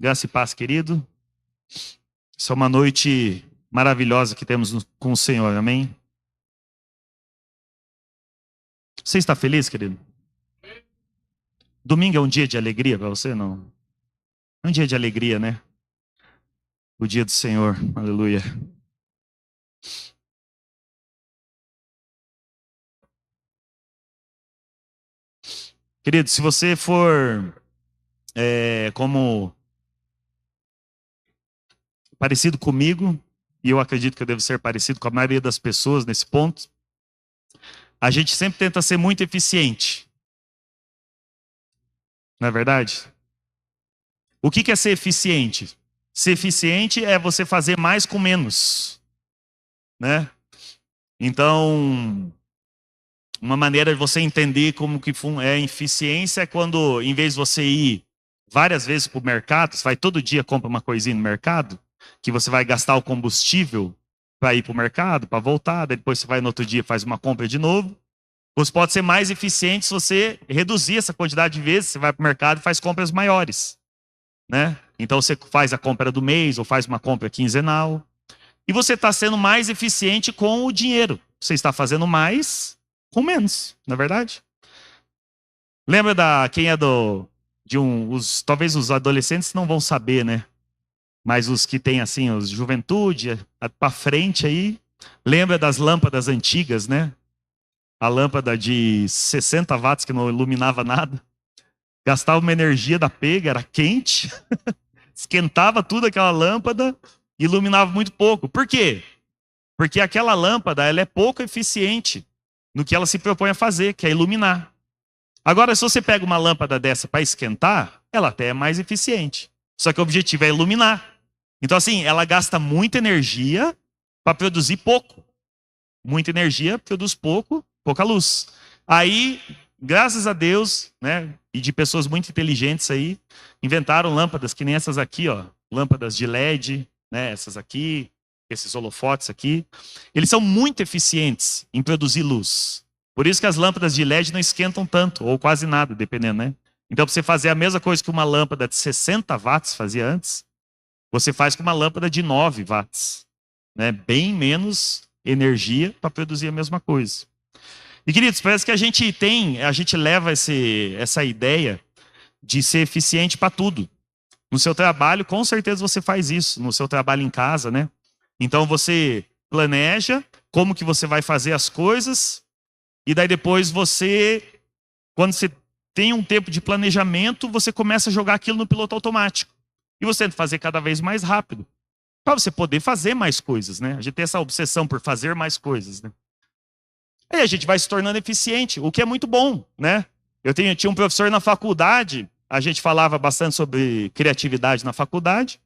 Graça e paz, querido. Isso é uma noite maravilhosa que temos com o Senhor, amém? Você está feliz, querido? Domingo é um dia de alegria para você, não? É um dia de alegria, né? O dia do Senhor, aleluia. Querido, se você for como parecido comigo, e eu acredito que eu devo ser parecido com a maioria das pessoas nesse ponto, a gente sempre tenta ser muito eficiente, não é verdade? O que é ser eficiente? Ser eficiente é você fazer mais com menos, né? Então, uma maneira de você entender como que é eficiência é quando, em vez de você ir várias vezes para o mercado, você vai todo dia compra uma coisinha no mercado, que você vai gastar o combustível para ir para o mercado, para voltar, depois você vai no outro dia e faz uma compra de novo. Você pode ser mais eficiente se você reduzir essa quantidade de vezes, você vai para o mercado e faz compras maiores, né? Então você faz a compra do mês ou faz uma compra quinzenal. E você está sendo mais eficiente com o dinheiro. Você está fazendo mais com menos, não é verdade? Lembra quem é talvez os adolescentes não vão saber, né? Mas os que têm assim, os juventude, para frente aí, lembra das lâmpadas antigas, né? A lâmpada de 60 watts que não iluminava nada. Gastava uma energia da pega, era quente, esquentava tudo aquela lâmpada, iluminava muito pouco. Por quê? Porque aquela lâmpada ela é pouco eficiente no que ela se propõe a fazer, que é iluminar. Agora, se você pega uma lâmpada dessa para esquentar, ela até é mais eficiente. Só que o objetivo é iluminar. Então, assim, ela gasta muita energia para produzir pouco. Muita energia produz pouca luz. Aí, graças a Deus, né, e de pessoas muito inteligentes aí, inventaram lâmpadas que nem essas aqui, ó, lâmpadas de LED, né, essas aqui, esses holofotes aqui. Eles são muito eficientes em produzir luz. Por isso que as lâmpadas de LED não esquentam tanto, ou quase nada, dependendo, né? Então, para você fazer a mesma coisa que uma lâmpada de 60 watts fazia antes, você faz com uma lâmpada de 9 watts, né? Bem menos energia para produzir a mesma coisa. E, queridos, parece que a gente leva essa ideia de ser eficiente para tudo. No seu trabalho, com certeza você faz isso, no seu trabalho em casa, né? Então você planeja como que você vai fazer as coisas, e daí depois quando você tem um tempo de planejamento, você começa a jogar aquilo no piloto automático. E você tenta fazer cada vez mais rápido, para você poder fazer mais coisas, né? A gente tem essa obsessão por fazer mais coisas, né? Aí a gente vai se tornando eficiente, o que é muito bom, né? Tinha um professor na faculdade, a gente falava bastante sobre criatividade na faculdade.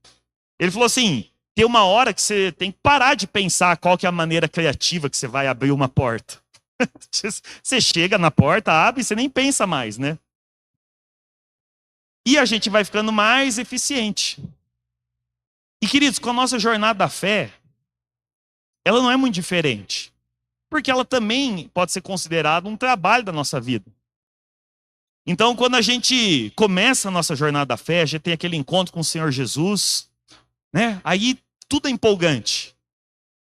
Ele falou assim: tem uma hora que você tem que parar de pensar qual que é a maneira criativa que você vai abrir uma porta. Você chega na porta, abre e você nem pensa mais, né? E a gente vai ficando mais eficiente. E, queridos, com a nossa jornada da fé, ela não é muito diferente. Porque ela também pode ser considerada um trabalho da nossa vida. Então, quando a gente começa a nossa jornada da fé, a gente tem aquele encontro com o Senhor Jesus, né? Aí tudo é empolgante,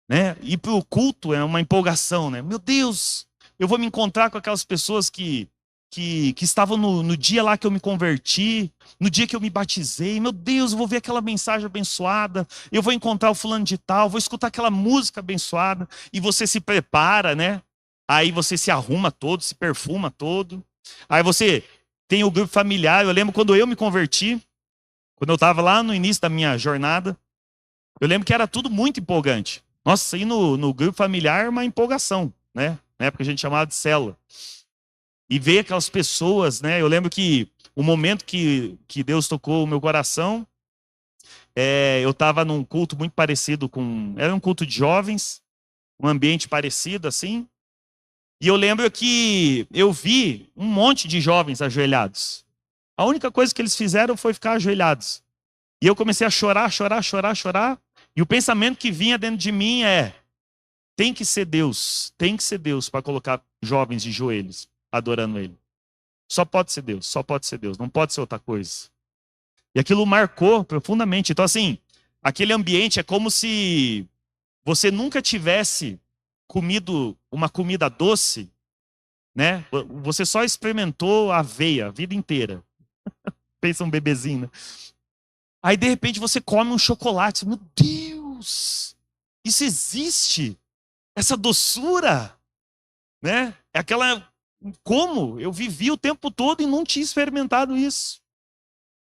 né? Ir para o culto é uma empolgação, né? Meu Deus, eu vou me encontrar com aquelas pessoas que estavam no dia lá que eu me converti, no dia que eu me batizei. Meu Deus, eu vou ver aquela mensagem abençoada, eu vou encontrar o fulano de tal, vou escutar aquela música abençoada, e você se prepara, né? Aí você se arruma todo, se perfuma todo. Aí você tem o grupo familiar. Eu lembro quando eu me converti, quando eu estava lá no início da minha jornada, eu lembro que era tudo muito empolgante. Nossa, ir no grupo familiar é uma empolgação, né? Na época a gente chamava de célula. E ver aquelas pessoas, né? Eu lembro que o momento que Deus tocou o meu coração, eu estava num culto muito parecido com... Era um culto de jovens, um ambiente parecido, assim. E eu lembro que eu vi um monte de jovens ajoelhados. A única coisa que eles fizeram foi ficar ajoelhados. E eu comecei a chorar, chorar, chorar, chorar. E o pensamento que vinha dentro de mim tem que ser Deus para colocar jovens de joelhos, adorando Ele. Só pode ser Deus, não pode ser outra coisa. E aquilo marcou profundamente. Então, assim, aquele ambiente é como se você nunca tivesse comido uma comida doce, né? Você só experimentou aveia a vida inteira. Pensa um bebezinho, né? Aí, de repente, você come um chocolate. Meu Deus! Isso existe? Essa doçura, né? É aquela... Como? Eu vivi o tempo todo e não tinha experimentado isso.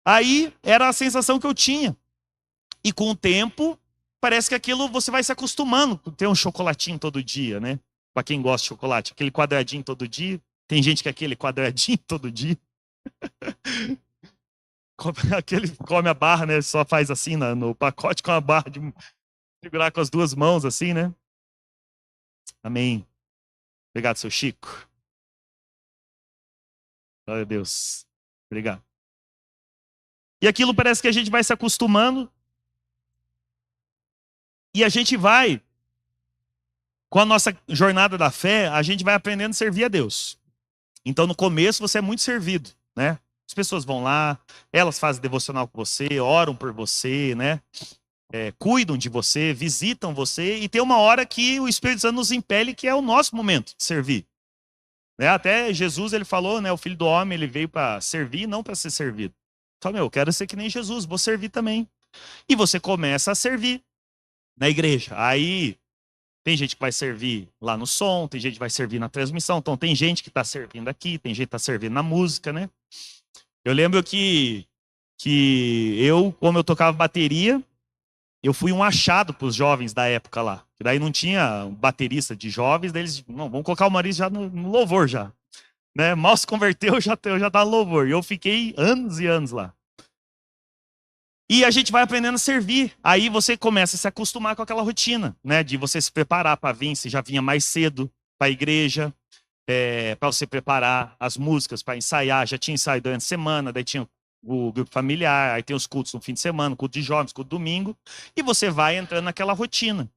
Aí, era a sensação que eu tinha. E com o tempo, parece que aquilo você vai se acostumando com ter um chocolatinho todo dia, né? Para quem gosta de chocolate, aquele quadradinho todo dia. Tem gente que é aquele quadradinho todo dia. Aquele come a barra, né? Só faz assim no pacote com a barra de segurar com as duas mãos, assim, né? Amém. Obrigado, seu Chico. Glória a Deus. Obrigado. E aquilo parece que a gente vai se acostumando. E a gente vai, com a nossa jornada da fé, a gente vai aprendendo a servir a Deus. Então, no começo, você é muito servido, né? As pessoas vão lá, elas fazem devocional com você, oram por você, né? Cuidam de você, visitam você, e tem uma hora que o Espírito Santo nos impele, que é o nosso momento de servir. Né? Até Jesus, ele falou, né? O Filho do Homem, ele veio para servir, não para ser servido. Então, eu quero ser que nem Jesus, vou servir também. E você começa a servir na igreja. Aí, tem gente que vai servir lá no som, tem gente que vai servir na transmissão. Então, tem gente que está servindo aqui, tem gente que está servindo na música, né? Eu lembro que eu, como eu tocava bateria, eu fui um achado para os jovens da época lá. Que daí não tinha um baterista de jovens, daí eles, não, vamos colocar o Maurício já no louvor já. Né? Mal se converteu, eu já tava no louvor. E eu fiquei anos e anos lá. E a gente vai aprendendo a servir. Aí você começa a se acostumar com aquela rotina, né? De você se preparar para vir. Você já vinha mais cedo para a igreja, para você preparar as músicas, para ensaiar. Já tinha ensaio durante a semana, daí tinha o grupo familiar, aí tem os cultos no fim de semana, culto de jovens, culto domingo. E você vai entrando naquela rotina.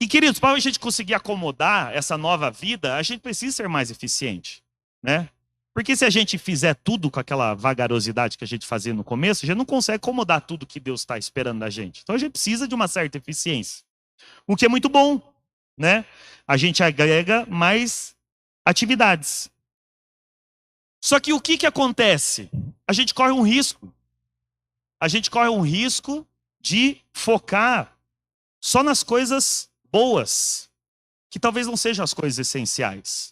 E, queridos, para a gente conseguir acomodar essa nova vida, a gente precisa ser mais eficiente, né? Porque se a gente fizer tudo com aquela vagarosidade que a gente fazia no começo, a gente não consegue acomodar tudo que Deus está esperando da gente. Então a gente precisa de uma certa eficiência. O que é muito bom, né? A gente agrega mais atividades. Só que o que acontece? A gente corre um risco. A gente corre um risco de focar só nas coisas boas, que talvez não sejam as coisas essenciais.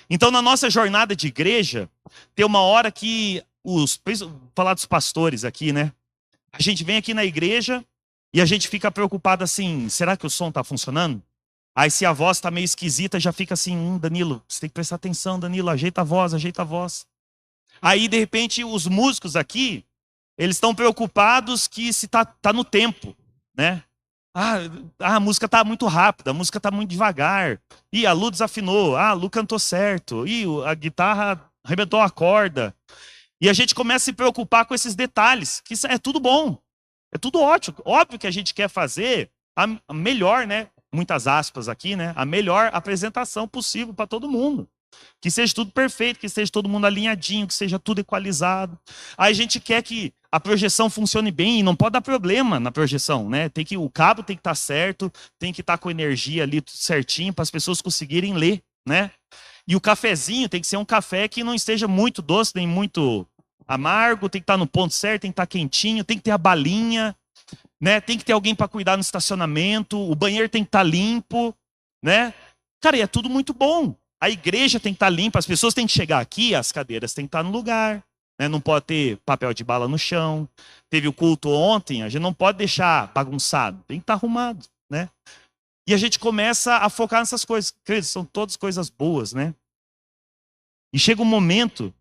Então, na nossa jornada de igreja, tem uma hora que vou falar dos pastores aqui, né? A gente vem aqui na igreja e a gente fica preocupado assim, será que o som está funcionando? Aí se a voz está meio esquisita, já fica assim, Danilo, você tem que prestar atenção, Danilo, ajeita a voz, ajeita a voz. Aí, de repente, os músicos aqui, eles estão preocupados que se tá no tempo, né? A música tá muito rápida, a música tá muito devagar. E a Lu desafinou, a Lu cantou certo. E a guitarra arrebentou a corda. E a gente começa a se preocupar com esses detalhes, que isso é tudo bom. É tudo ótimo. Óbvio que a gente quer fazer a melhor, né? Muitas aspas aqui, né? A melhor apresentação possível para todo mundo. Que seja tudo perfeito, que seja todo mundo alinhadinho, que seja tudo equalizado. Aí a gente quer que a projeção funcione bem e não pode dar problema na projeção, né? O cabo tem que estar certo, tem que estar com energia ali tudo certinho para as pessoas conseguirem ler, né? E o cafezinho tem que ser um café que não esteja muito doce nem muito amargo, tem que estar no ponto certo, tem que estar quentinho, tem que ter a balinha, né? Tem que ter alguém para cuidar no estacionamento, o banheiro tem que estar limpo, né? Cara, e é tudo muito bom. A igreja tem que estar limpa, as pessoas têm que chegar aqui, as cadeiras têm que estar no lugar, né? Não pode ter papel de bala no chão. Teve o culto ontem, a gente não pode deixar bagunçado, tem que estar arrumado, né? E a gente começa a focar nessas coisas. Queridos, são todas coisas boas, né? E chega um momento,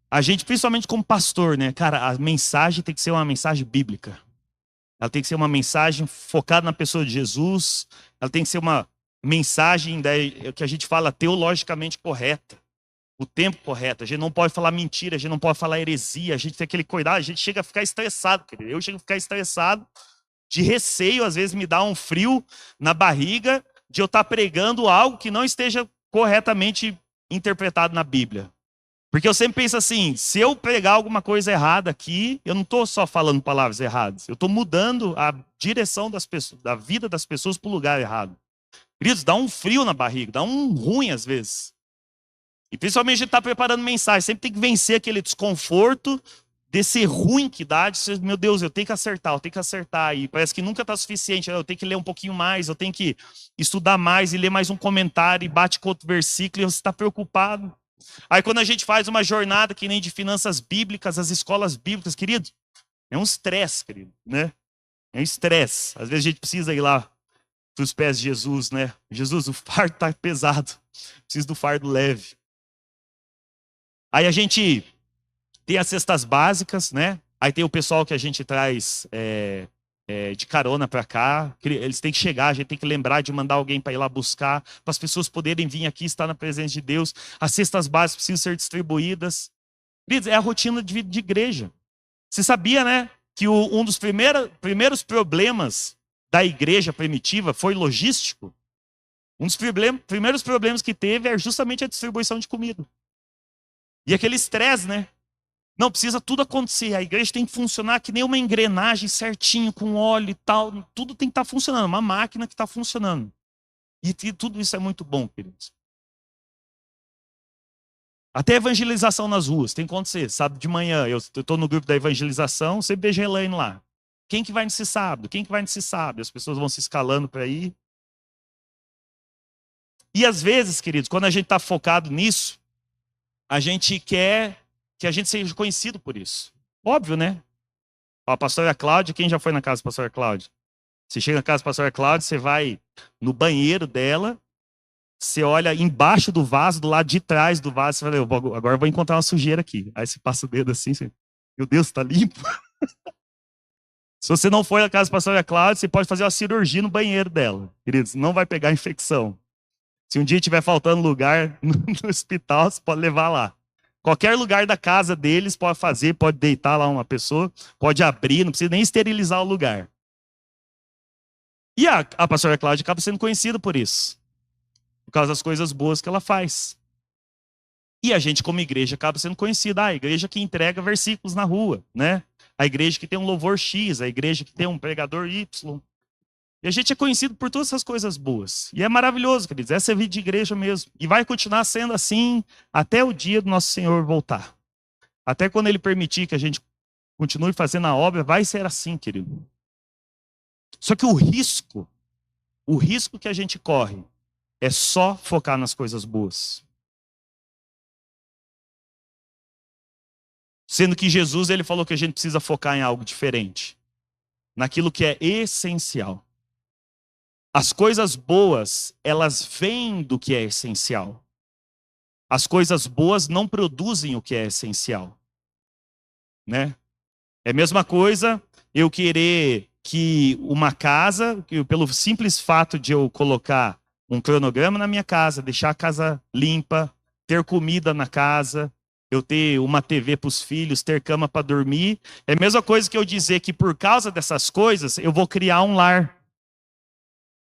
a gente, principalmente como pastor, né? Cara, a mensagem tem que ser uma mensagem bíblica. Ela tem que ser uma mensagem focada na pessoa de Jesus. Ela tem que ser uma mensagem que a gente fala teologicamente correta. O tempo correto. A gente não pode falar mentira, a gente não pode falar heresia, a gente tem aquele cuidado, a gente chega a ficar estressado, querido. Eu chego a ficar estressado, de receio, às vezes me dá um frio na barriga de eu estar pregando algo que não esteja corretamente interpretado na Bíblia. Porque eu sempre penso assim, se eu pregar alguma coisa errada aqui, eu não estou só falando palavras erradas, eu estou mudando a direção das pessoas, da vida das pessoas para o lugar errado. Queridos, dá um frio na barriga, dá um ruim às vezes. E principalmente a gente está preparando mensagem, sempre tem que vencer aquele desconforto desse ruim que dá, de ser, meu Deus, eu tenho que acertar, e parece que nunca está suficiente, eu tenho que ler um pouquinho mais, eu tenho que estudar mais e ler mais um comentário, e bate com outro versículo, e você está preocupado. Aí quando a gente faz uma jornada que nem de finanças bíblicas, as escolas bíblicas, querido, é um estresse, querido, né? É um estresse. Às vezes a gente precisa ir lá para os pés de Jesus, né? Jesus, o fardo está pesado, preciso do fardo leve. Aí a gente tem as cestas básicas, né? Aí tem o pessoal que a gente traz de carona para cá. Eles têm que chegar, a gente tem que lembrar de mandar alguém para ir lá buscar, para as pessoas poderem vir aqui, estar na presença de Deus. As cestas básicas precisam ser distribuídas. É a rotina de vida de igreja. Você sabia, né? Que um dos primeiros problemas da igreja primitiva foi logístico? Um dos primeiros problemas que teve é justamente a distribuição de comida. E aquele estresse, né? Não, precisa tudo acontecer. A igreja tem que funcionar que nem uma engrenagem certinho, com óleo e tal. Tudo tem que estar funcionando. Uma máquina que está funcionando. E tudo isso é muito bom, queridos. Até evangelização nas ruas tem que acontecer. Sábado de manhã, eu estou no grupo da evangelização, sempre vejo a Elaine lá. Quem que vai nesse sábado? Quem que vai nesse sábado? As pessoas vão se escalando para ir. E às vezes, queridos, quando a gente está focado nisso, a gente quer que a gente seja conhecido por isso. Óbvio, né? A pastora Cláudia, quem já foi na casa da pastora Cláudia? Você chega na casa da pastora Cláudia, você vai no banheiro dela, você olha embaixo do vaso, do lado de trás do vaso, você fala, agora eu vou encontrar uma sujeira aqui. Aí você passa o dedo assim, você, meu Deus, está limpo? Se você não for na casa da pastora Cláudia, você pode fazer uma cirurgia no banheiro dela. Queridos, não vai pegar infecção. Se um dia tiver faltando lugar no hospital, você pode levar lá. Qualquer lugar da casa deles pode fazer, pode deitar lá uma pessoa, pode abrir, não precisa nem esterilizar o lugar. E a pastora Cláudia acaba sendo conhecida por isso. Por causa das coisas boas que ela faz. E a gente, como igreja, acaba sendo conhecida. A igreja que entrega versículos na rua, né? A igreja que tem um louvor X, a igreja que tem um pregador Y. E a gente é conhecido por todas essas coisas boas. E é maravilhoso, queridos. Essa é a vida de igreja mesmo. E vai continuar sendo assim até o dia do nosso Senhor voltar. Até quando Ele permitir que a gente continue fazendo a obra, vai ser assim, querido. Só que o risco que a gente corre é só focar nas coisas boas. Sendo que Jesus, Ele falou que a gente precisa focar em algo diferente. Naquilo que é essencial. As coisas boas, elas vêm do que é essencial. As coisas boas não produzem o que é essencial. Né? É a mesma coisa eu querer que uma casa, que pelo simples fato de eu colocar um cronograma na minha casa, deixar a casa limpa, ter comida na casa, eu ter uma TV para os filhos, ter cama para dormir, é a mesma coisa que eu dizer que por causa dessas coisas eu vou criar um lar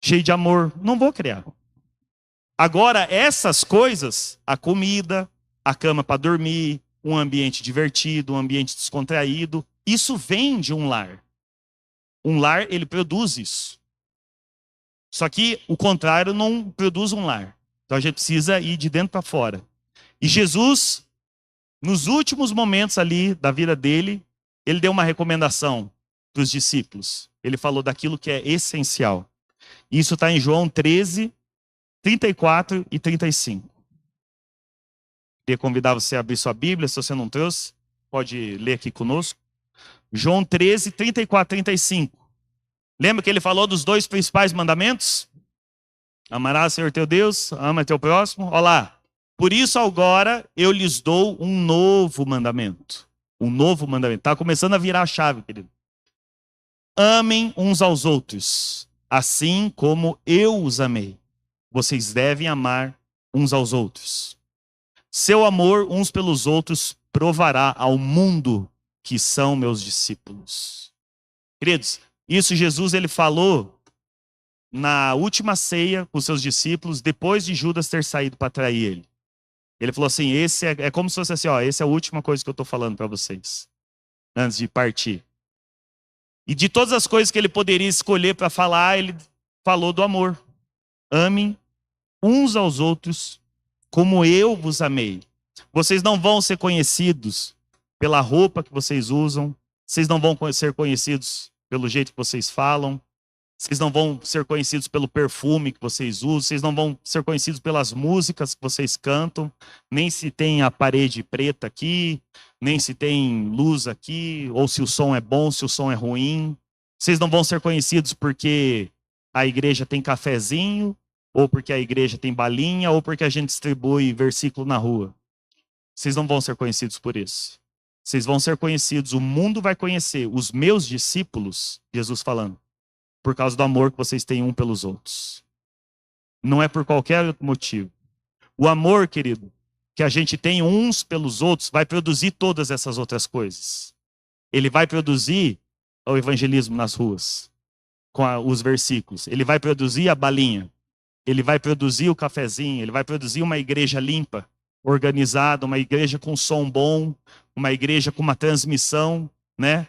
cheio de amor. Não vou criar. Agora, essas coisas, a comida, a cama para dormir, um ambiente divertido, um ambiente descontraído, isso vem de um lar. Um lar, ele produz isso. Só que o contrário não produz um lar. Então a gente precisa ir de dentro para fora. E Jesus, nos últimos momentos ali da vida dele, ele deu uma recomendação para os discípulos. Ele falou daquilo que é essencial. Isso está em João 13, 34 e 35. Queria convidar você a abrir sua Bíblia, se você não trouxe, pode ler aqui conosco. João 13, 34 e 35. Lembra que ele falou dos dois principais mandamentos? Amarás o Senhor teu Deus, ama teu próximo. Olha lá. Por isso agora eu lhes dou um novo mandamento. Um novo mandamento. Está começando a virar a chave, querido. Amem uns aos outros, assim como eu os amei. Vocês devem amar uns aos outros. Seu amor uns pelos outros provará ao mundo que são meus discípulos. Queridos, isso Jesus ele falou na última ceia com seus discípulos, depois de Judas ter saído para trair ele. Ele falou assim, é como se fosse assim, ó, essa é a última coisa que eu estou falando para vocês, antes de partir. E de todas as coisas que ele poderia escolher para falar, ele falou do amor. Amem uns aos outros como eu vos amei. Vocês não vão ser conhecidos pela roupa que vocês usam, vocês não vão ser conhecidos pelo jeito que vocês falam, vocês não vão ser conhecidos pelo perfume que vocês usam, vocês não vão ser conhecidos pelas músicas que vocês cantam, nem se tem a parede preta aqui, nem se tem luz aqui, ou se o som é bom, se o som é ruim. Vocês não vão ser conhecidos porque a igreja tem cafezinho, ou porque a igreja tem balinha, ou porque a gente distribui versículo na rua. Vocês não vão ser conhecidos por isso. Vocês vão ser conhecidos, o mundo vai conhecer os meus discípulos, Jesus falando, por causa do amor que vocês têm um pelos outros. Não é por qualquer outro motivo. O amor, querido, que a gente tem uns pelos outros, vai produzir todas essas outras coisas. Ele vai produzir o evangelismo nas ruas, com os versículos. Ele vai produzir a balinha. Ele vai produzir o cafezinho. Ele vai produzir uma igreja limpa, organizada, uma igreja com som bom, uma igreja com uma transmissão, né?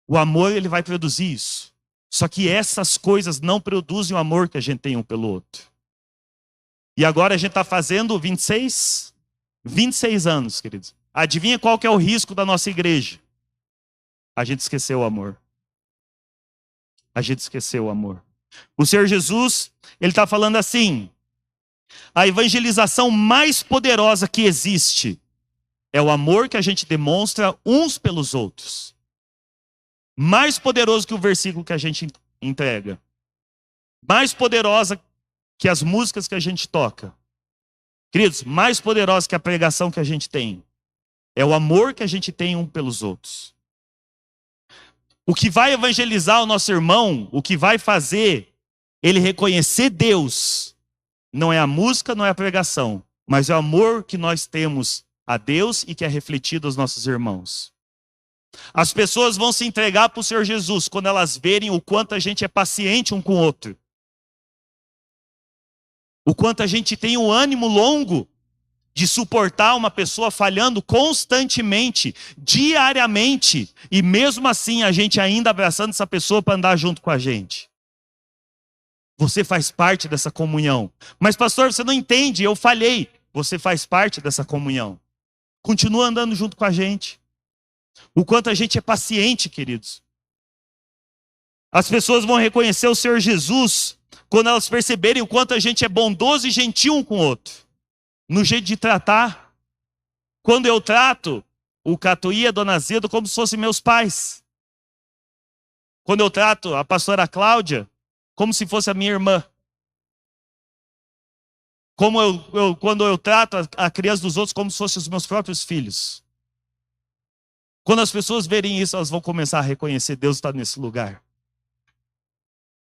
O amor, ele vai produzir isso. Só que essas coisas não produzem o amor que a gente tem um pelo outro. E agora a gente está fazendo 26 anos, queridos. Adivinha qual que é o risco da nossa igreja? A gente esqueceu o amor. A gente esqueceu o amor. O Senhor Jesus, ele está falando assim, a evangelização mais poderosa que existe é o amor que a gente demonstra uns pelos outros. Mais poderoso que o versículo que a gente entrega. Mais poderosa que as músicas que a gente toca. Queridos, mais poderosa que a pregação que a gente tem. É o amor que a gente tem um pelos outros. O que vai evangelizar o nosso irmão, o que vai fazer ele reconhecer Deus, não é a música, não é a pregação, mas é o amor que nós temos a Deus e que é refletido aos nossos irmãos. As pessoas vão se entregar para o Senhor Jesus quando elas verem o quanto a gente é paciente um com o outro. O quanto a gente tem um ânimo longo de suportar uma pessoa falhando constantemente, diariamente, e mesmo assim a gente ainda abraçando essa pessoa para andar junto com a gente. Você faz parte dessa comunhão. Mas pastor, você não entende, eu falhei. Você faz parte dessa comunhão. Continua andando junto com a gente. O quanto a gente é paciente, queridos. As pessoas vão reconhecer o Senhor Jesus quando elas perceberem o quanto a gente é bondoso e gentil um com o outro. No jeito de tratar. Quando eu trato o Catuí e a Dona Zeda como se fossem meus pais. Quando eu trato a pastora Cláudia como se fosse a minha irmã. Quando eu trato a criança dos outros como se fossem os meus próprios filhos. Quando as pessoas verem isso, elas vão começar a reconhecer Deus está nesse lugar.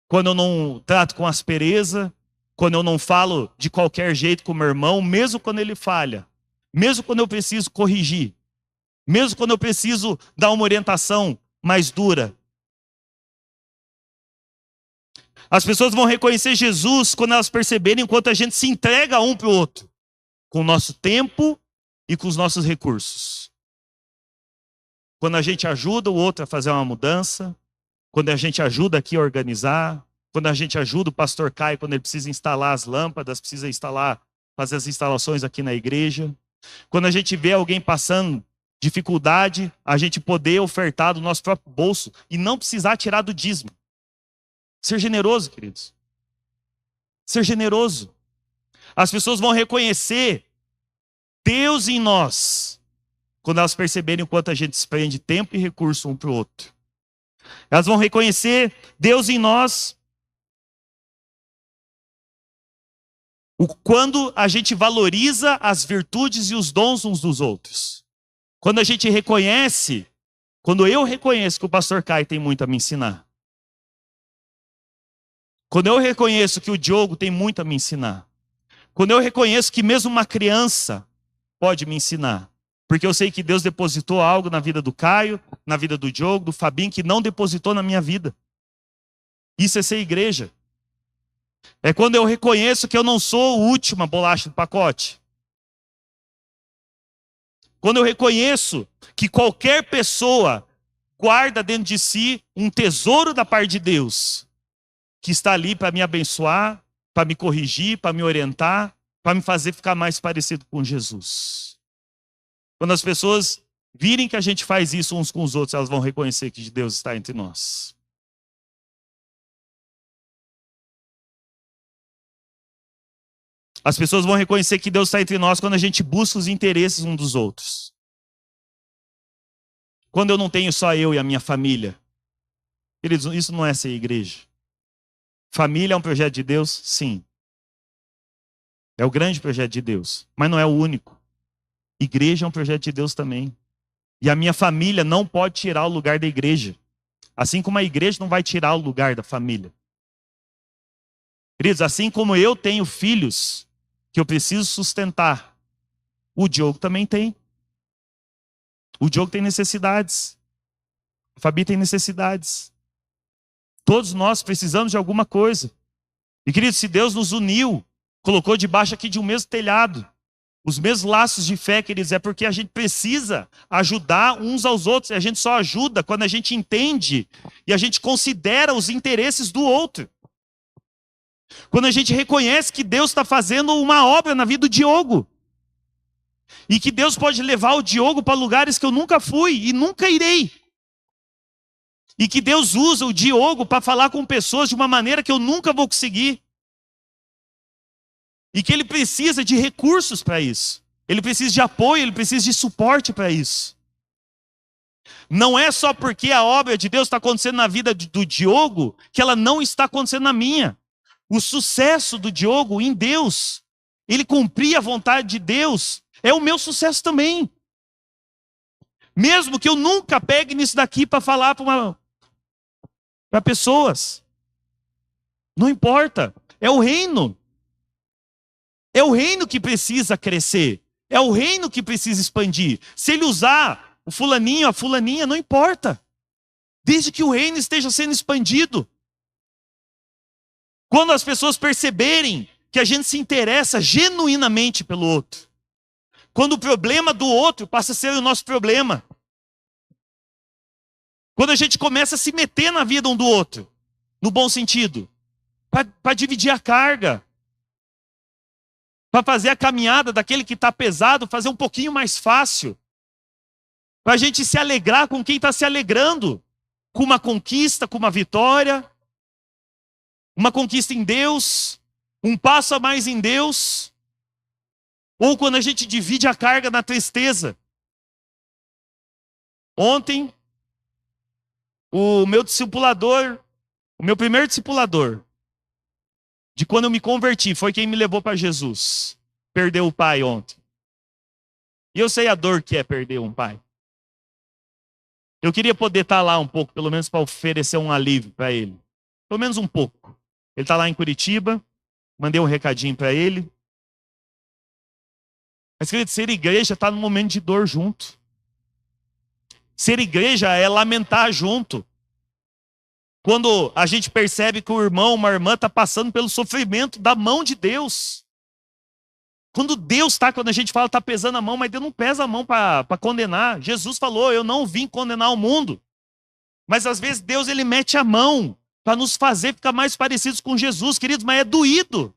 Quando eu não trato com aspereza, quando eu não falo de qualquer jeito com o meu irmão, mesmo quando ele falha, mesmo quando eu preciso corrigir, mesmo quando eu preciso dar uma orientação mais dura. As pessoas vão reconhecer Jesus quando elas perceberem o quanto a gente se entrega um para o outro, com o nosso tempo e com os nossos recursos. Quando a gente ajuda o outro a fazer uma mudança, quando a gente ajuda aqui a organizar, quando a gente ajuda o pastor Caio quando ele precisa instalar as lâmpadas, precisa fazer as instalações aqui na igreja. Quando a gente vê alguém passando dificuldade, a gente poder ofertar do nosso próprio bolso e não precisar tirar do dízimo. Ser generoso, queridos. Ser generoso. As pessoas vão reconhecer Deus em nós quando elas perceberem o quanto a gente desprende tempo e recurso um para o outro. Elas vão reconhecer Deus em nós quando a gente valoriza as virtudes e os dons uns dos outros. Quando a gente reconhece, quando eu reconheço que o pastor Caio tem muito a me ensinar. Quando eu reconheço que o Diogo tem muito a me ensinar. Quando eu reconheço que mesmo uma criança pode me ensinar. Porque eu sei que Deus depositou algo na vida do Caio, na vida do Diogo, do Fabinho, que não depositou na minha vida. Isso é ser igreja. É quando eu reconheço que eu não sou a última bolacha do pacote. Quando eu reconheço que qualquer pessoa guarda dentro de si um tesouro da parte de Deus, que está ali para me abençoar, para me corrigir, para me orientar, para me fazer ficar mais parecido com Jesus. Quando as pessoas virem que a gente faz isso uns com os outros, elas vão reconhecer que Deus está entre nós. As pessoas vão reconhecer que Deus está entre nós quando a gente busca os interesses uns dos outros. Quando eu não tenho só eu e a minha família. Queridos, isso não é ser igreja. Família é um projeto de Deus? Sim. É o grande projeto de Deus. Mas não é o único. Igreja é um projeto de Deus também. E a minha família não pode tirar o lugar da igreja. Assim como a igreja não vai tirar o lugar da família. Queridos, assim como eu tenho filhos que eu preciso sustentar, o Diogo também tem. O Diogo tem necessidades. A Fabi tem necessidades. Todos nós precisamos de alguma coisa. E, queridos, se Deus nos uniu, colocou debaixo aqui de um mesmo telhado, os mesmos laços de fé, queridos, é porque a gente precisa ajudar uns aos outros. E a gente só ajuda quando a gente entende e a gente considera os interesses do outro. Quando a gente reconhece que Deus está fazendo uma obra na vida do Diogo. E que Deus pode levar o Diogo para lugares que eu nunca fui e nunca irei. E que Deus usa o Diogo para falar com pessoas de uma maneira que eu nunca vou conseguir. E que ele precisa de recursos para isso. Ele precisa de apoio, ele precisa de suporte para isso. Não é só porque a obra de Deus está acontecendo na vida do Diogo que ela não está acontecendo na minha. O sucesso do Diogo em Deus, ele cumprir a vontade de Deus, é o meu sucesso também. Mesmo que eu nunca pegue nisso daqui para falar para pessoas. Não importa. É o reino. É o reino que precisa crescer. É o reino que precisa expandir. Se ele usar o fulaninho, a fulaninha, não importa. Desde que o reino esteja sendo expandido. Quando as pessoas perceberem que a gente se interessa genuinamente pelo outro. Quando o problema do outro passa a ser o nosso problema. Quando a gente começa a se meter na vida um do outro. No bom sentido. Para dividir a carga. Para fazer a caminhada daquele que está pesado, fazer um pouquinho mais fácil. Para a gente se alegrar com quem está se alegrando. Com uma conquista, com uma vitória. Uma conquista em Deus. Um passo a mais em Deus. Ou quando a gente divide a carga na tristeza. Ontem, o meu discipulador, o meu primeiro discipulador, de quando eu me converti, foi quem me levou para Jesus. Perdeu o pai ontem. E eu sei a dor que é perder um pai. Eu queria poder estar lá um pouco, pelo menos para oferecer um alívio para ele. Pelo menos um pouco. Ele está lá em Curitiba, mandei um recadinho para ele. Mas, querido, ser igreja está num momento de dor junto. Ser igreja é lamentar junto. Quando a gente percebe que o irmão, uma irmã está passando pelo sofrimento da mão de Deus. Quando Deus está, quando a gente fala está pesando a mão, mas Deus não pesa a mão para condenar. Jesus falou, eu não vim condenar o mundo. Mas às vezes Deus ele mete a mão para nos fazer ficar mais parecidos com Jesus, queridos, mas é doído.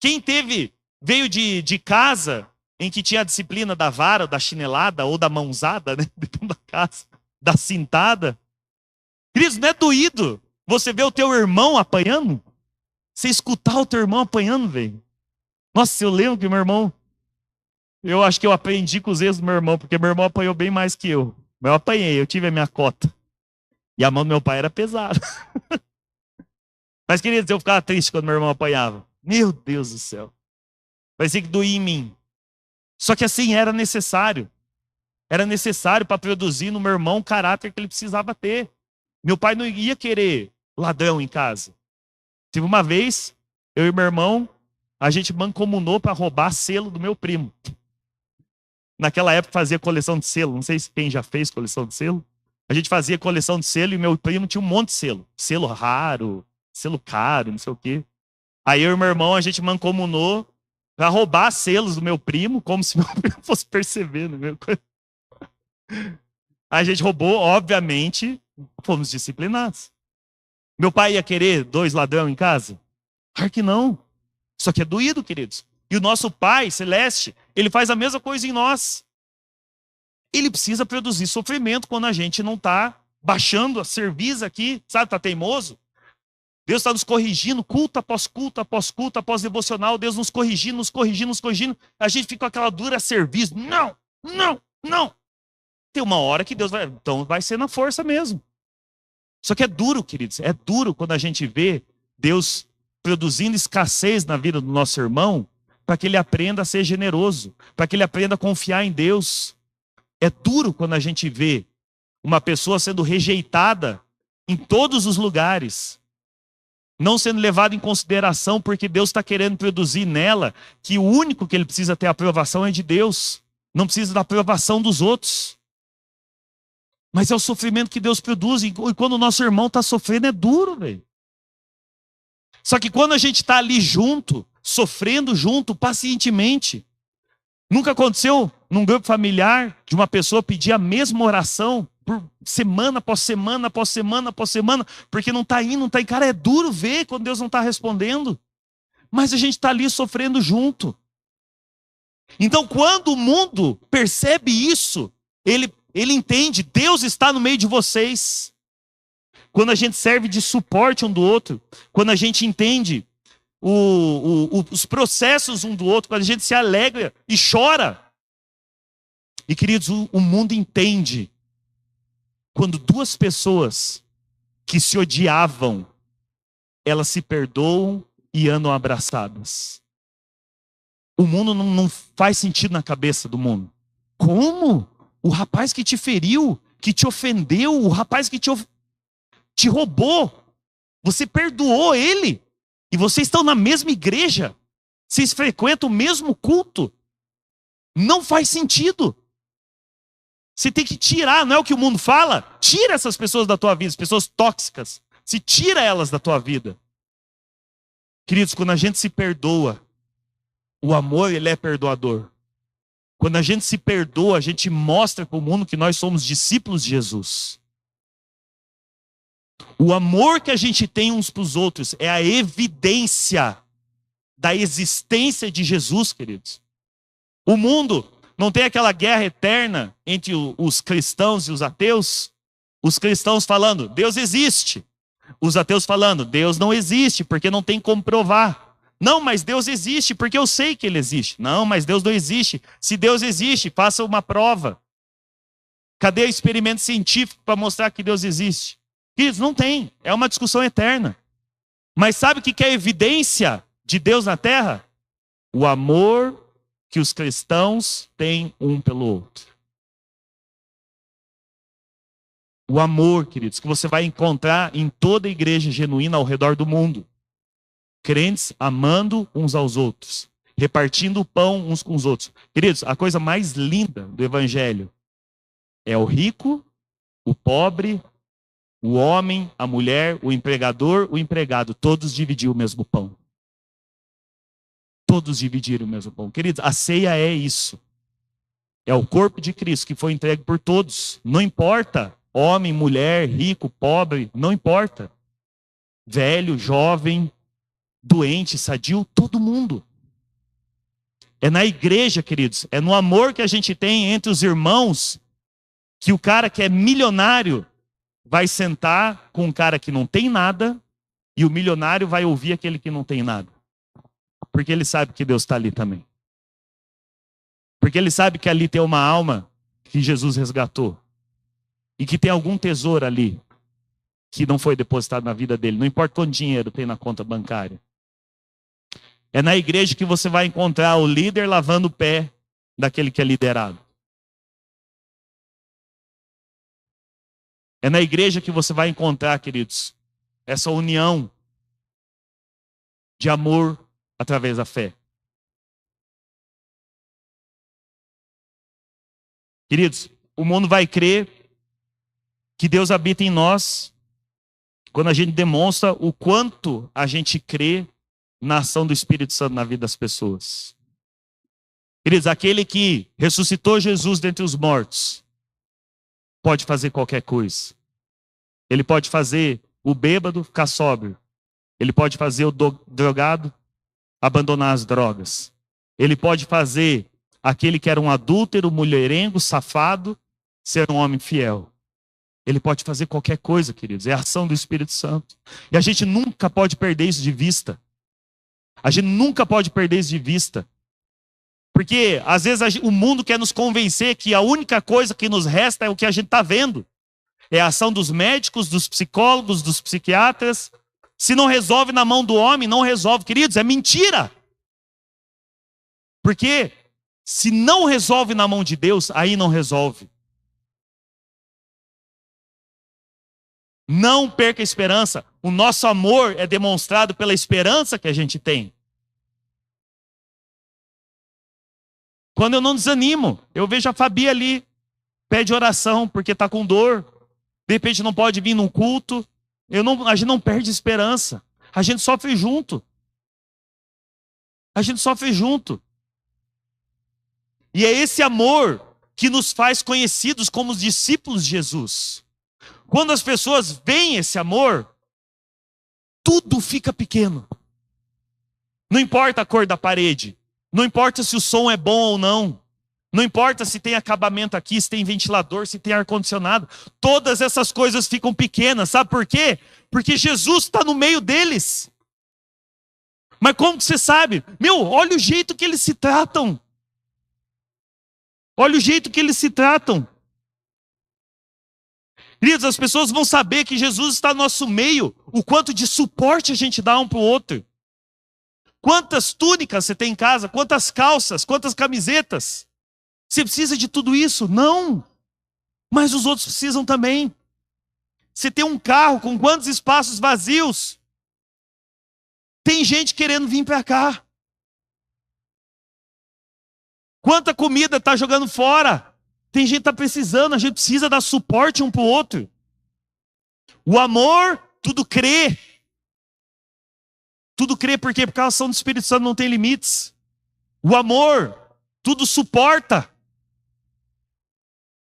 Quem veio de casa em que tinha a disciplina da vara, da chinelada ou da mãozada, né? Dentro da casa, da cintada. Queridos, não é doído você ver o teu irmão apanhando? Você escutar o teu irmão apanhando, velho. Nossa, eu lembro que meu irmão... Eu acho que eu aprendi com os erros do meu irmão, porque meu irmão apanhou bem mais que eu. Mas eu apanhei, eu tive a minha cota. E a mão do meu pai era pesada. Mas, queridos, eu ficava triste quando meu irmão apanhava. Meu Deus do céu. Parecia que doía em mim. Só que assim, era necessário. Era necessário para produzir no meu irmão o caráter que ele precisava ter. Meu pai não ia querer ladrão em casa. Tive uma vez, eu e meu irmão, a gente mancomunou para roubar selo do meu primo. Naquela época fazia coleção de selo. Não sei se quem já fez coleção de selo. A gente fazia coleção de selo e meu primo tinha um monte de selo. Selo raro, selo caro, não sei o quê. Aí eu e meu irmão, a gente mancomunou para roubar selos do meu primo, como se meu primo fosse perceber. Né? A gente roubou, obviamente, fomos disciplinados. Meu pai ia querer 2 ladrões em casa? Claro que não. Isso aqui é doído, queridos. E o nosso Pai Celeste, ele faz a mesma coisa em nós. Ele precisa produzir sofrimento quando a gente não está baixando a cerviz aqui, sabe, está teimoso. Deus está nos corrigindo, culto após culto, após culto, após devocional, Deus nos corrigindo, nos corrigindo, nos corrigindo. A gente fica com aquela dura cerviz. Não, não, não. Tem uma hora que Deus vai... Então vai ser na força mesmo. Só que é duro, queridos. É duro quando a gente vê Deus produzindo escassez na vida do nosso irmão para que ele aprenda a ser generoso, para que ele aprenda a confiar em Deus. É duro quando a gente vê uma pessoa sendo rejeitada em todos os lugares, não sendo levada em consideração porque Deus está querendo produzir nela que o único que ele precisa ter aprovação é de Deus, não precisa da aprovação dos outros. Mas é o sofrimento que Deus produz, e quando o nosso irmão está sofrendo é duro, velho. Só que quando a gente está ali junto, sofrendo junto, pacientemente, nunca aconteceu num grupo familiar de uma pessoa pedir a mesma oração por semana após semana, após semana, após semana, porque não está indo, não está indo. Cara, é duro ver quando Deus não está respondendo. Mas a gente está ali sofrendo junto. Então, quando o mundo percebe isso, ele entende, Deus está no meio de vocês. Quando a gente serve de suporte um do outro, quando a gente entende os processos um do outro, quando a gente se alegra e chora. E queridos, o mundo entende quando 2 pessoas que se odiavam, elas se perdoam e andam abraçadas. O mundo não faz sentido na cabeça do mundo. Como? O rapaz que te feriu, que te ofendeu, o rapaz que te roubou, você perdoou ele. E vocês estão na mesma igreja. Vocês frequentam o mesmo culto. Não faz sentido. Você tem que tirar, não é o que o mundo fala? Tira essas pessoas da tua vida, as pessoas tóxicas. Se tira elas da tua vida. Queridos, quando a gente se perdoa, o amor, ele é perdoador. Quando a gente se perdoa, a gente mostra para o mundo que nós somos discípulos de Jesus. O amor que a gente tem uns para os outros é a evidência da existência de Jesus, queridos. O mundo não tem aquela guerra eterna entre os cristãos e os ateus. Os cristãos falando, Deus existe. Os ateus falando, Deus não existe, porque não tem como provar. Não, mas Deus existe, porque eu sei que Ele existe. Não, mas Deus não existe. Se Deus existe, faça uma prova. Cadê o experimento científico para mostrar que Deus existe? Queridos, não tem. É uma discussão eterna. Mas sabe o que é a evidência de Deus na Terra? O amor que os cristãos têm um pelo outro. O amor, queridos, que você vai encontrar em toda a igreja genuína ao redor do mundo. Crentes amando uns aos outros, repartindo o pão uns com os outros. Queridos, a coisa mais linda do evangelho é o rico, o pobre, o homem, a mulher, o empregador, o empregado. Todos dividiram o mesmo pão. Todos dividiram o mesmo pão. Queridos, a ceia é isso. É o corpo de Cristo que foi entregue por todos. Não importa, homem, mulher, rico, pobre, não importa. Velho, jovem, doente, sadio, todo mundo. É na igreja, queridos, é no amor que a gente tem entre os irmãos, que o cara que é milionário vai sentar com um cara que não tem nada, e o milionário vai ouvir aquele que não tem nada. Porque ele sabe que Deus está ali também. Porque ele sabe que ali tem uma alma que Jesus resgatou. E que tem algum tesouro ali que não foi depositado na vida dele. Não importa quanto dinheiro tem na conta bancária. É na igreja que você vai encontrar o líder lavando o pé daquele que é liderado. É na igreja que você vai encontrar, queridos, essa união de amor através da fé. Queridos, o mundo vai crer que Deus habita em nós quando a gente demonstra o quanto a gente crê na ação do Espírito Santo na vida das pessoas. Queridos, aquele que ressuscitou Jesus dentre os mortos pode fazer qualquer coisa. Ele pode fazer o bêbado ficar sóbrio. Ele pode fazer o drogado abandonar as drogas. Ele pode fazer aquele que era um adúltero, mulherengo, safado, ser um homem fiel. Ele pode fazer qualquer coisa, queridos. É a ação do Espírito Santo. E a gente nunca pode perder isso de vista. A gente nunca pode perder isso de vista. Porque, às vezes, o mundo quer nos convencer que a única coisa que nos resta é o que a gente está vendo. É a ação dos médicos, dos psicólogos, dos psiquiatras. Se não resolve na mão do homem, não resolve. Queridos, é mentira. Porque se não resolve na mão de Deus, aí não resolve. Não perca a esperança. O nosso amor é demonstrado pela esperança que a gente tem. Quando eu não desanimo, eu vejo a Fabi ali, pede oração porque está com dor. De repente não pode vir num culto. A gente não perde esperança. A gente sofre junto. A gente sofre junto. E é esse amor que nos faz conhecidos como os discípulos de Jesus. Quando as pessoas veem esse amor, tudo fica pequeno. Não importa a cor da parede. Não importa se o som é bom ou não. Não importa se tem acabamento aqui, se tem ventilador, se tem ar-condicionado. Todas essas coisas ficam pequenas. Sabe por quê? Porque Jesus está no meio deles. Mas como que você sabe? Olha o jeito que eles se tratam. Olha o jeito que eles se tratam. Queridos, as pessoas vão saber que Jesus está no nosso meio. O quanto de suporte a gente dá um para o outro. Quantas túnicas você tem em casa? Quantas calças? Quantas camisetas? Você precisa de tudo isso? Não. Mas os outros precisam também. Você tem um carro com quantos espaços vazios? Tem gente querendo vir para cá. Quanta comida está jogando fora? Tem gente que está precisando. A gente precisa dar suporte um para o outro. O amor, tudo crê. Tudo crê porque a ação do Espírito Santo não tem limites. O amor, tudo suporta.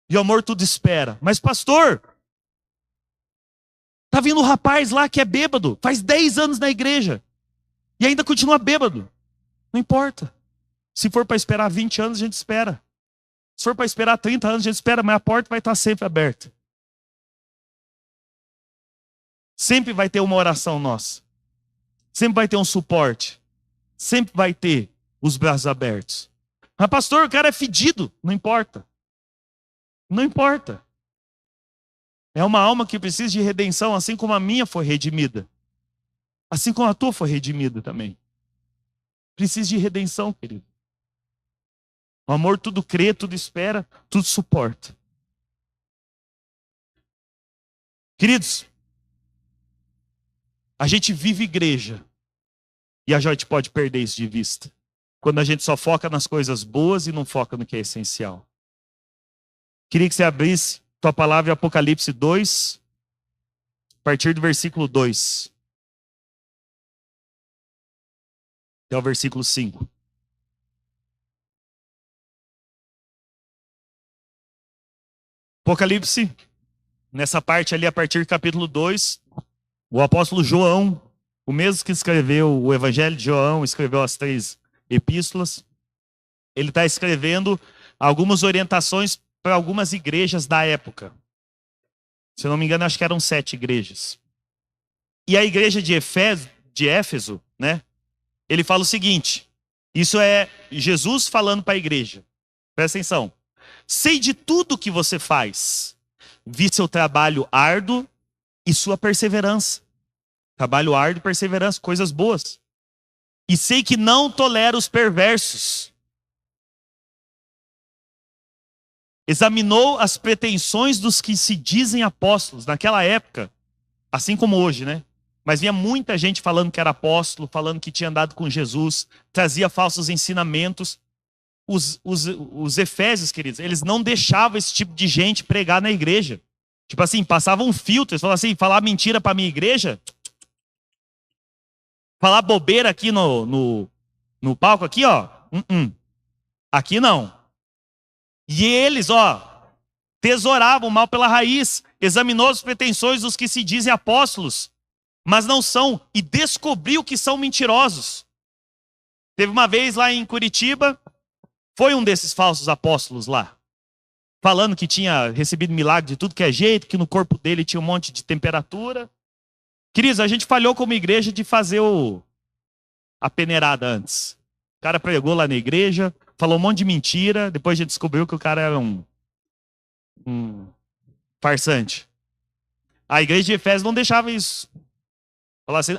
E o amor tudo espera. Mas pastor, tá vindo um rapaz lá que é bêbado. Faz 10 anos na igreja. E ainda continua bêbado. Não importa. Se for para esperar 20 anos, a gente espera. Se for para esperar 30 anos, a gente espera. Mas a porta vai estar sempre aberta. Sempre vai ter uma oração nossa. Sempre vai ter um suporte. Sempre vai ter os braços abertos. Mas pastor, o cara é fedido. Não importa. Não importa. É uma alma que precisa de redenção, assim como a minha foi redimida. Assim como a tua foi redimida também. Precisa de redenção, querido. O amor tudo crê, tudo espera, tudo suporta. Queridos, a gente vive igreja e a gente pode perder isso de vista. Quando a gente só foca nas coisas boas e não foca no que é essencial. Queria que você abrisse tua palavra em Apocalipse 2, a partir do versículo 2. Até o versículo 5. Apocalipse, nessa parte ali, a partir do capítulo 2, o apóstolo João, o mesmo que escreveu o Evangelho de João, escreveu as 3 epístolas, ele está escrevendo algumas orientações para algumas igrejas da época. Se eu não me engano, acho que eram 7 igrejas. E a igreja de Éfeso, né? Ele fala o seguinte, isso é Jesus falando para a igreja. Presta atenção. Sei de tudo que você faz. Vi seu trabalho árduo e sua perseverança. Trabalho árduo e perseverança, coisas boas. E sei que não tolera os perversos. Examinou as pretensões dos que se dizem apóstolos. Naquela época, assim como hoje, né? Mas vinha muita gente falando que era apóstolo, falando que tinha andado com Jesus, trazia falsos ensinamentos. Os efésios, queridos, eles não deixavam esse tipo de gente pregar na igreja. Tipo assim, passavam um filtro, eles falavam assim, falar mentira para minha igreja, falar bobeira aqui no palco, aqui, ó. Aqui não. E eles, tesouravam o mal pela raiz, examinou as pretensões dos que se dizem apóstolos, mas não são, e descobriu que são mentirosos. Teve uma vez lá em Curitiba, foi um desses falsos apóstolos lá, falando que tinha recebido milagre de tudo que é jeito, que no corpo dele tinha um monte de temperatura. Queridos, a gente falhou como igreja de fazer a peneirada antes. O cara pregou lá na igreja, falou um monte de mentira, depois a gente descobriu que o cara era um farsante. A igreja de Efésios não deixava isso. Falava assim,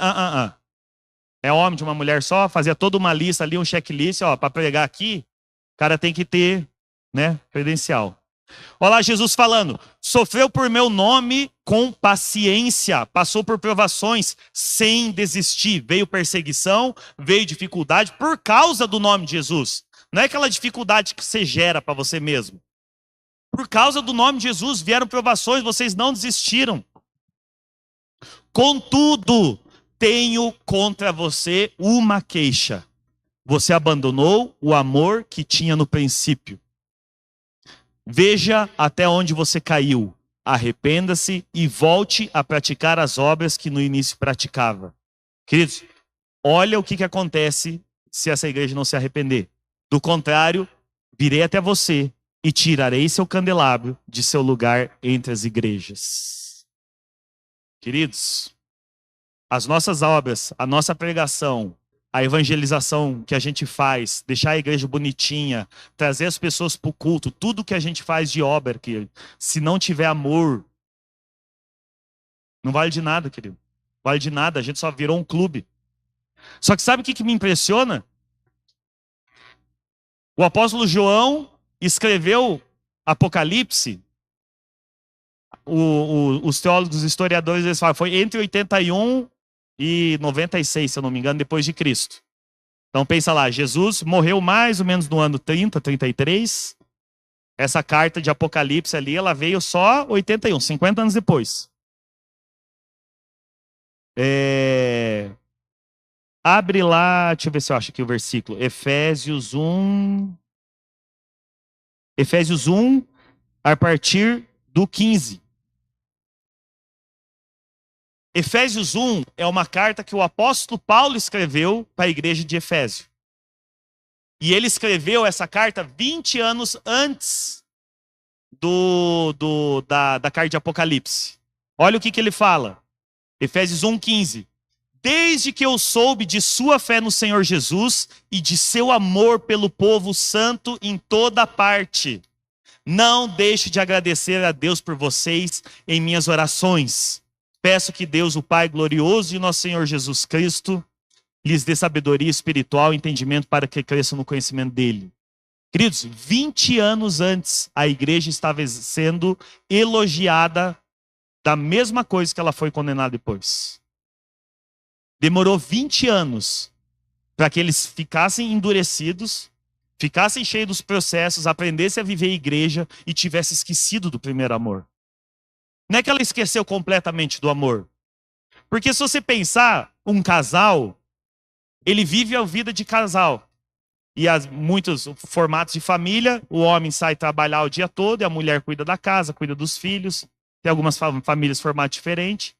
é homem de uma mulher só, fazia toda uma lista ali, um checklist, para pregar aqui, o cara tem que ter, credencial. Olha lá Jesus falando, sofreu por meu nome com paciência, passou por provações sem desistir, veio perseguição, veio dificuldade por causa do nome de Jesus. Não é aquela dificuldade que você gera para você mesmo. Por causa do nome de Jesus vieram provações, vocês não desistiram. Contudo, tenho contra você uma queixa. Você abandonou o amor que tinha no princípio. Veja até onde você caiu. Arrependa-se e volte a praticar as obras que no início praticava. Queridos, olha o que acontece se essa igreja não se arrepender. Do contrário, virei até você e tirarei seu candelabro de seu lugar entre as igrejas. Queridos, as nossas obras, a nossa pregação, a evangelização que a gente faz, deixar a igreja bonitinha, trazer as pessoas para o culto, tudo que a gente faz de obra, que se não tiver amor, não vale de nada, querido. Não vale de nada, a gente só virou um clube. Só que sabe o que me impressiona? O apóstolo João escreveu Apocalipse, os teólogos, os historiadores, eles falam, foi entre 81 e 96, se eu não me engano, depois de Cristo. Então pensa lá, Jesus morreu mais ou menos no ano 30, 33. Essa carta de Apocalipse ali, ela veio só 81, 50 anos depois. Abre lá, deixa eu ver se eu acho aqui o versículo. Efésios 1, a partir do 15. Efésios 1 é uma carta que o apóstolo Paulo escreveu para a igreja de Efésio. E ele escreveu essa carta 20 anos antes da carta de Apocalipse. Olha o que ele fala. Efésios 1:15. Desde que eu soube de sua fé no Senhor Jesus e de seu amor pelo povo santo em toda parte, não deixo de agradecer a Deus por vocês em minhas orações. Peço que Deus, o Pai glorioso e nosso Senhor Jesus Cristo, lhes dê sabedoria espiritual e entendimento para que cresçam no conhecimento dele. Queridos, 20 anos antes, a igreja estava sendo elogiada da mesma coisa que ela foi condenada depois. Demorou 20 anos para que eles ficassem endurecidos, ficassem cheios dos processos, aprendessem a viver a igreja e tivessem esquecido do primeiro amor. Não é que ela esqueceu completamente do amor. Porque se você pensar, um casal, ele vive a vida de casal. E há muitos formatos de família, o homem sai trabalhar o dia todo e a mulher cuida da casa, cuida dos filhos. Tem algumas famílias formato diferente.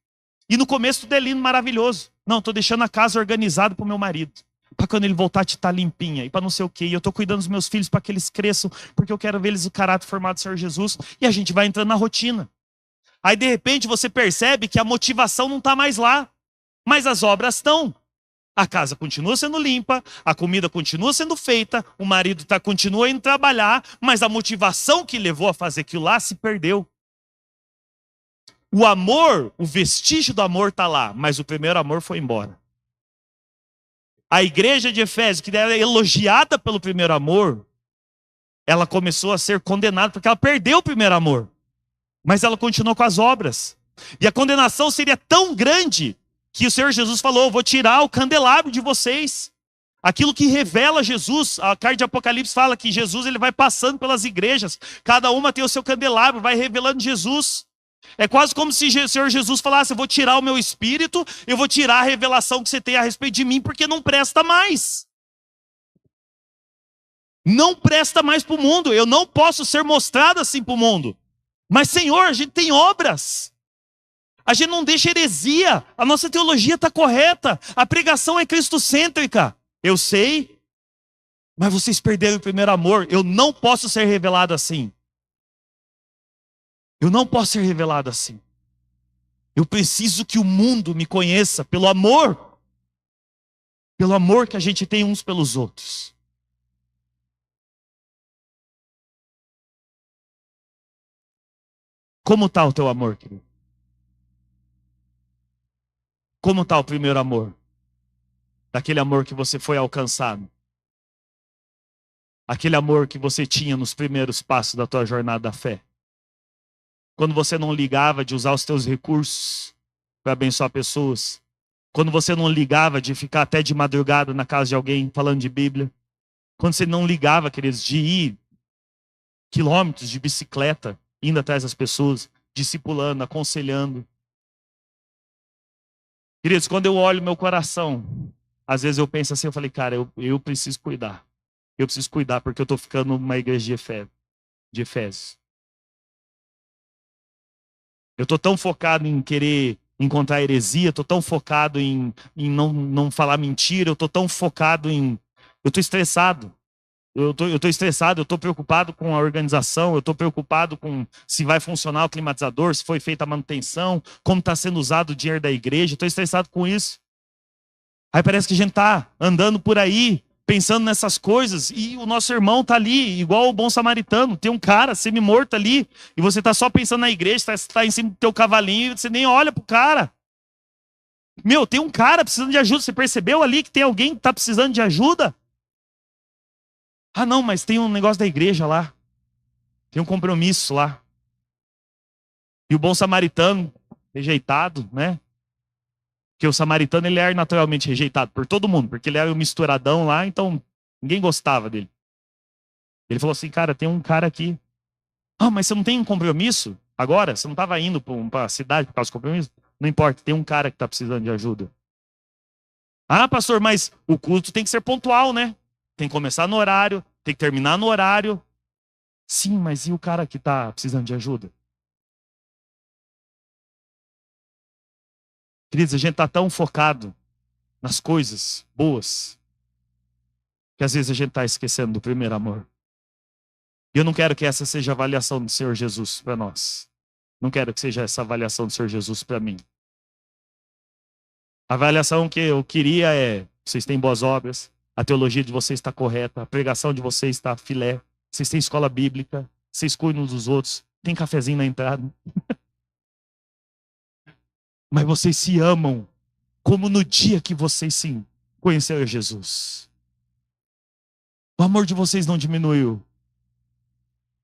E no começo tudo é lindo, maravilhoso. Não, estou deixando a casa organizada para o meu marido. Para quando ele voltar, te estar limpinha. E para não sei o quê. E eu estou cuidando dos meus filhos para que eles cresçam. Porque eu quero ver eles o caráter formado do Senhor Jesus. E a gente vai entrando na rotina. Aí de repente você percebe que a motivação não está mais lá. Mas as obras estão. A casa continua sendo limpa. A comida continua sendo feita. O marido continua indo trabalhar. Mas a motivação que levou a fazer aquilo lá se perdeu. O amor, o vestígio do amor está lá, mas o primeiro amor foi embora. A igreja de Efésios, que era elogiada pelo primeiro amor, ela começou a ser condenada porque ela perdeu o primeiro amor. Mas ela continuou com as obras. E a condenação seria tão grande que o Senhor Jesus falou, vou tirar o candelabro de vocês. Aquilo que revela Jesus, a carta de Apocalipse fala que Jesus ele vai passando pelas igrejas, cada uma tem o seu candelabro, vai revelando Jesus. É quase como se o Senhor Jesus falasse, eu vou tirar o meu espírito, eu vou tirar a revelação que você tem a respeito de mim, porque não presta mais. Não presta mais para o mundo. Eu não posso ser mostrado assim para o mundo. Mas, Senhor, a gente tem obras. A gente não deixa heresia. A nossa teologia está correta. A pregação é cristocêntrica. Eu sei, mas vocês perderam o primeiro amor. Eu não posso ser revelado assim. Eu não posso ser revelado assim. Eu preciso que o mundo me conheça pelo amor. Pelo amor que a gente tem uns pelos outros. Como está o teu amor, querido? Como está o primeiro amor? Daquele amor que você foi alcançado. Aquele amor que você tinha nos primeiros passos da tua jornada da fé. Quando você não ligava de usar os teus recursos para abençoar pessoas. Quando você não ligava de ficar até de madrugada na casa de alguém falando de Bíblia. Quando você não ligava, queridos, de ir quilômetros de bicicleta, indo atrás das pessoas, discipulando, aconselhando. Queridos, quando eu olho meu coração, às vezes eu penso assim, eu falei, cara, eu preciso cuidar. Eu preciso cuidar porque eu estou ficando numa igreja de Efésios. Eu estou tão focado em querer encontrar heresia, estou tão focado em não falar mentira, eu estou tão focado em... Eu estou estressado. Eu tô estressado, eu estou preocupado com a organização, eu estou preocupado com se vai funcionar o climatizador, se foi feita a manutenção, como está sendo usado o dinheiro da igreja, estou estressado com isso. Aí parece que a gente está andando por aí, pensando nessas coisas, e o nosso irmão está ali, igual o bom samaritano, tem um cara semi-morto ali, e você está só pensando na igreja, está em cima do teu cavalinho, e você nem olha pro cara. Meu, tem um cara precisando de ajuda, você percebeu ali que tem alguém que está precisando de ajuda? Ah, não, mas tem um negócio da igreja lá. Tem um compromisso lá. E o bom samaritano, rejeitado, né? Porque o samaritano, ele era naturalmente rejeitado por todo mundo, porque ele era um misturadão lá, então ninguém gostava dele. Ele falou assim, cara, tem um cara aqui. Ah, mas você não tem um compromisso agora? Você não estava indo para a cidade por causa do compromisso? Não importa, tem um cara que está precisando de ajuda. Ah, pastor, mas o culto tem que ser pontual, né? Tem que começar no horário, tem que terminar no horário. Sim, mas e o cara que está precisando de ajuda? Queridos, a gente está tão focado nas coisas boas que às vezes a gente está esquecendo do primeiro amor. E eu não quero que essa seja a avaliação do Senhor Jesus para nós. Não quero que seja essa avaliação do Senhor Jesus para mim. A avaliação que eu queria é: vocês têm boas obras, a teologia de vocês está correta, a pregação de vocês está filé, vocês têm escola bíblica, vocês cuidam uns dos outros, tem cafezinho na entrada. Mas vocês se amam como no dia que vocês sim conheceram Jesus. O amor de vocês não diminuiu.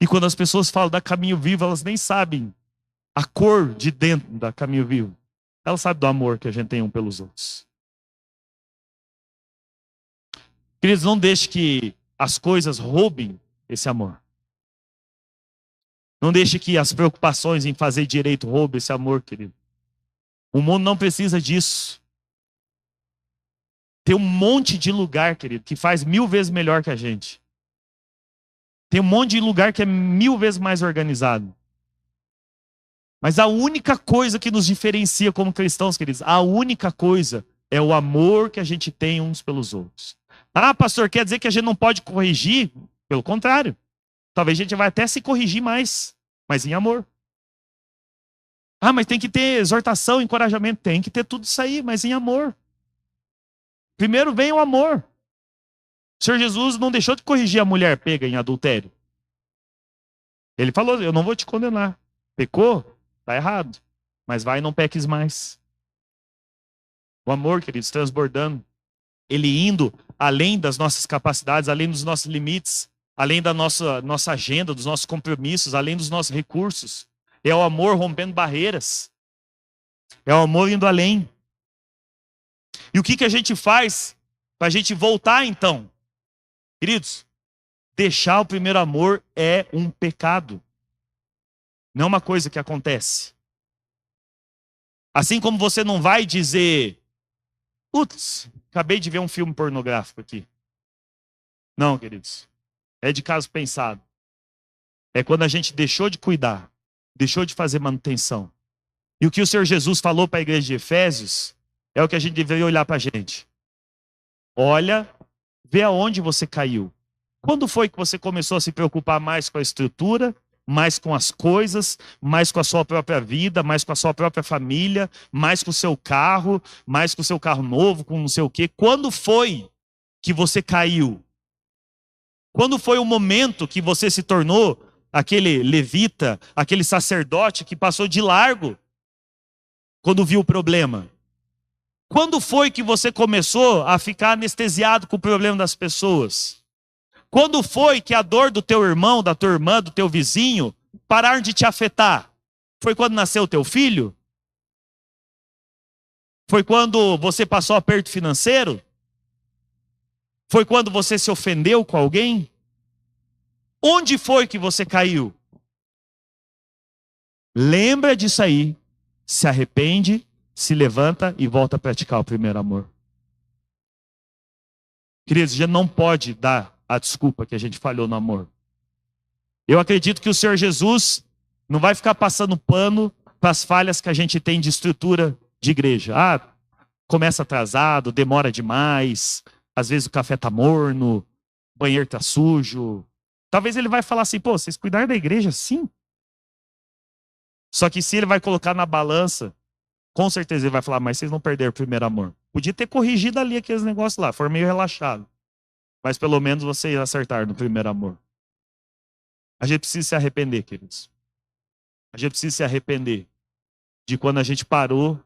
E quando as pessoas falam da Caminho Vivo, elas nem sabem a cor de dentro da Caminho Vivo. Elas sabem do amor que a gente tem um pelos outros. Queridos, não deixe que as coisas roubem esse amor. Não deixe que as preocupações em fazer direito roubem esse amor, querido. O mundo não precisa disso. Tem um monte de lugar, querido, que faz 1000 vezes melhor que a gente. Tem um monte de lugar que é 1000 vezes mais organizado. Mas a única coisa que nos diferencia como cristãos, queridos, a única coisa é o amor que a gente tem uns pelos outros. Ah, pastor, quer dizer que a gente não pode corrigir? Pelo contrário. Talvez a gente vai até se corrigir mais, mas em amor. Ah, mas tem que ter exortação, encorajamento. Tem que ter tudo isso aí, mas em amor. Primeiro vem o amor. O Senhor Jesus não deixou de corrigir a mulher pega em adultério. Ele falou, eu não vou te condenar. Pecou? Está errado. Mas vai e não peques mais. O amor, queridos, transbordando. Ele indo além das nossas capacidades, além dos nossos limites, além da nossa agenda, dos nossos compromissos, além dos nossos recursos. É o amor rompendo barreiras. É o amor indo além. E o que a gente faz para a gente voltar então? Queridos, deixar o primeiro amor é um pecado. Não é uma coisa que acontece. Assim como você não vai dizer, putz, acabei de ver um filme pornográfico aqui. Não, queridos. É de caso pensado. É quando a gente deixou de cuidar, deixou de fazer manutenção. E o que o Senhor Jesus falou para a igreja de Efésios é o que a gente deveria olhar para a gente. Olha, vê aonde você caiu. Quando foi que você começou a se preocupar mais com a estrutura, mais com as coisas, mais com a sua própria vida, mais com a sua própria família, mais com o seu carro, mais com o seu carro novo, com não sei o quê? Quando foi que você caiu? Quando foi o momento que você se tornou aquele levita, aquele sacerdote que passou de largo quando viu o problema? Quando foi que você começou a ficar anestesiado com o problema das pessoas? Quando foi que a dor do teu irmão, da tua irmã, do teu vizinho pararam de te afetar? Foi quando nasceu o teu filho? Foi quando você passou aperto financeiro? Foi quando você se ofendeu com alguém? Onde foi que você caiu? Lembra disso aí, se arrepende, se levanta e volta a praticar o primeiro amor. Queridos, a gente não pode dar a desculpa que a gente falhou no amor. Eu acredito que o Senhor Jesus não vai ficar passando pano para as falhas que a gente tem de estrutura de igreja. Ah, começa atrasado, demora demais, às vezes o café tá morno, o banheiro tá sujo. Talvez ele vai falar assim, pô, vocês cuidaram da igreja sim? Só que se ele vai colocar na balança, com certeza ele vai falar, mas vocês não perderam o primeiro amor. Podia ter corrigido ali aqueles negócios lá, foi meio relaxado. Mas pelo menos vocês acertaram no primeiro amor. A gente precisa se arrepender, queridos. A gente precisa se arrepender de quando a gente parou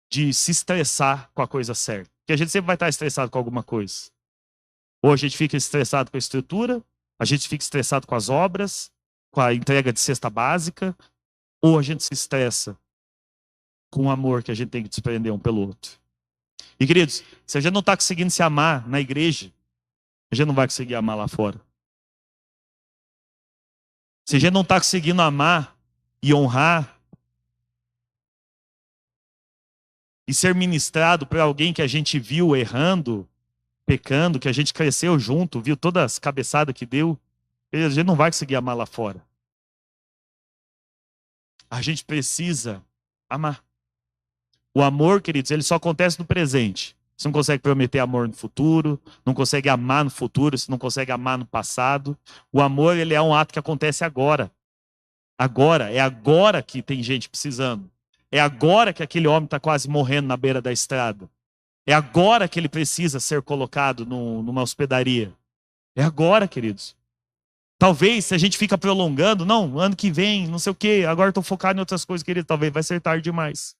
de se estressar com a coisa certa. Porque a gente sempre vai estar estressado com alguma coisa. Ou a gente fica estressado com a estrutura, a gente fica estressado com as obras, com a entrega de cesta básica, ou a gente se estressa com o amor que a gente tem que desprender um pelo outro. E queridos, se a gente não está conseguindo se amar na igreja, a gente não vai conseguir amar lá fora. Se a gente não está conseguindo amar e honrar e ser ministrado para alguém que a gente viu errando, pecando, que a gente cresceu junto, viu todas as cabeçadas que deu, a gente não vai conseguir amar lá fora. A gente precisa amar. O amor, queridos, ele só acontece no presente. Você não consegue prometer amor no futuro, não consegue amar no futuro, você não consegue amar no passado. O amor, ele é um ato que acontece agora. Agora, é agora que tem gente precisando. É agora que aquele homem está quase morrendo na beira da estrada. É agora que ele precisa ser colocado numa hospedaria. É agora, queridos. Talvez, se a gente fica prolongando, não, ano que vem, não sei o quê, agora estou focado em outras coisas, querido, talvez vai ser tarde demais.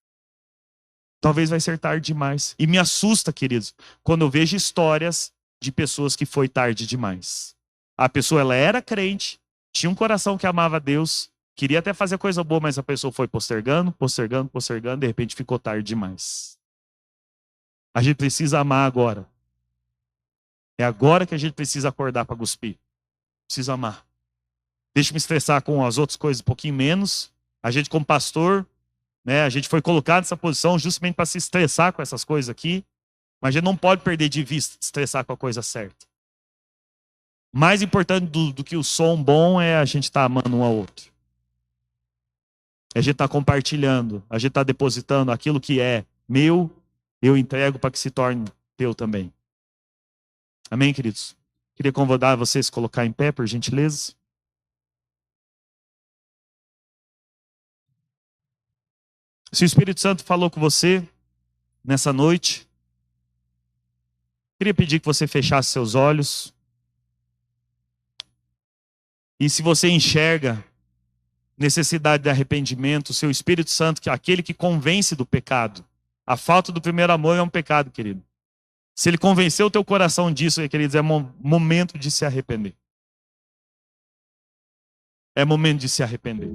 Talvez vai ser tarde demais. E me assusta, queridos, quando eu vejo histórias de pessoas que foi tarde demais. A pessoa, ela era crente, tinha um coração que amava a Deus, queria até fazer coisa boa, mas a pessoa foi postergando, postergando, postergando, de repente ficou tarde demais. A gente precisa amar agora. É agora que a gente precisa acordar para cuspir. Precisa amar. Deixa eu me estressar com as outras coisas um pouquinho menos. A gente, como pastor, né, a gente foi colocado nessa posição justamente para se estressar com essas coisas aqui. Mas a gente não pode perder de vista de estressar com a coisa certa. Mais importante do que o som bom é a gente estar amando um ao outro. A gente está compartilhando, a gente está depositando aquilo que é meu, eu entrego para que se torne teu também. Amém, queridos? Queria convidar vocês a colocar em pé, por gentileza. Se o Espírito Santo falou com você nessa noite, queria pedir que você fechasse seus olhos. E se você enxerga necessidade de arrependimento, o seu Espírito Santo, que é aquele que convence do pecado. A falta do primeiro amor é um pecado, querido. Se ele convenceu o teu coração disso, queridos, é momento de se arrepender. É momento de se arrepender.